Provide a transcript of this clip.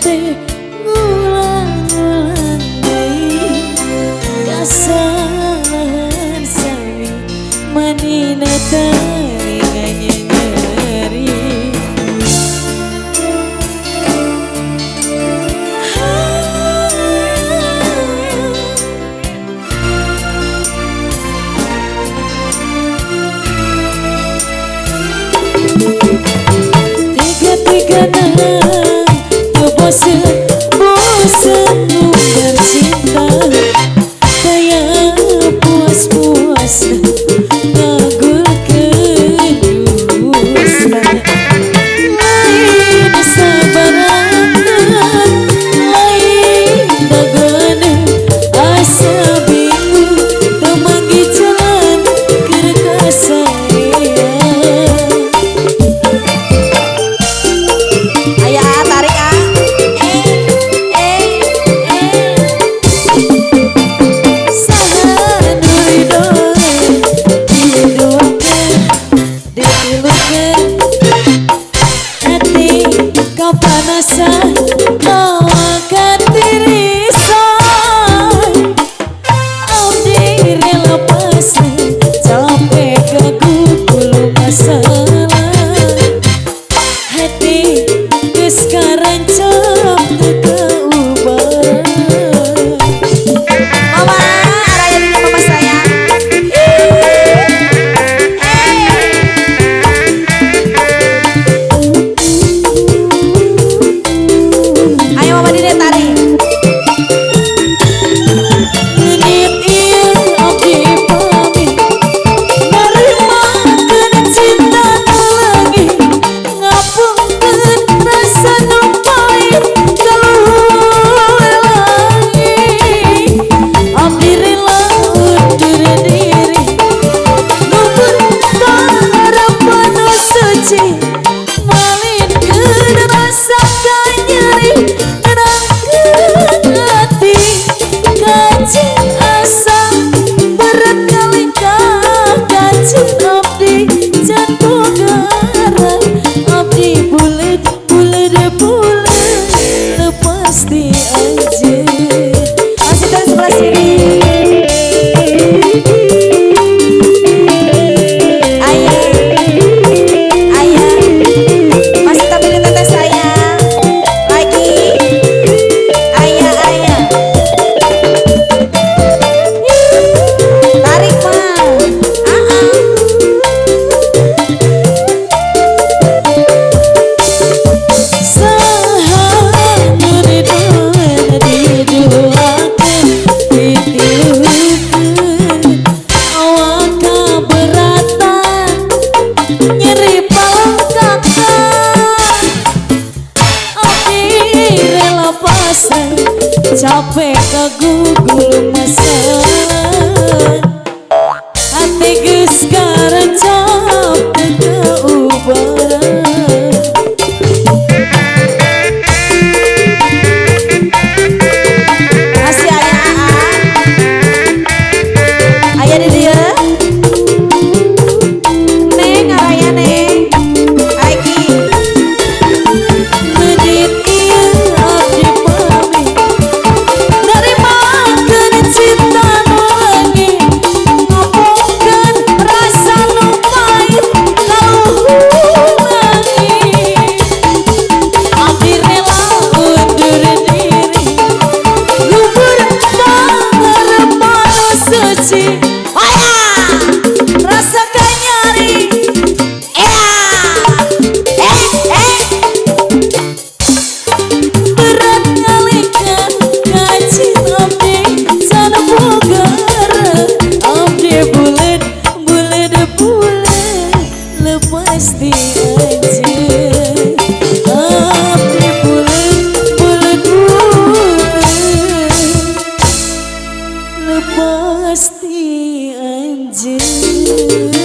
teh ngulang-ulang deui kasalahan sami manina telinganya nyeri. Tiga-tiga tuh bosan ku bercinta kayak puas-puas ngagul kedusta lain sabarangan lain dagana asa bingung temanggi jalan kerkasa. Panasan awak tirisan Audi rela pasang capek kagugul masalah hati geus karancap teu kaubaran. Mama araya dulu mama sayang. Pasti aja masih terus sebelah sini. Ayah masih tampilin teteh saya lagi. Ayah tarik mah capek kagugul masalah hati geus karancap teu kaubaran. Masih ayah di dia neng araya neng Aiki menit ieu abdi pamit pasti aja abdi bulet pasti aja.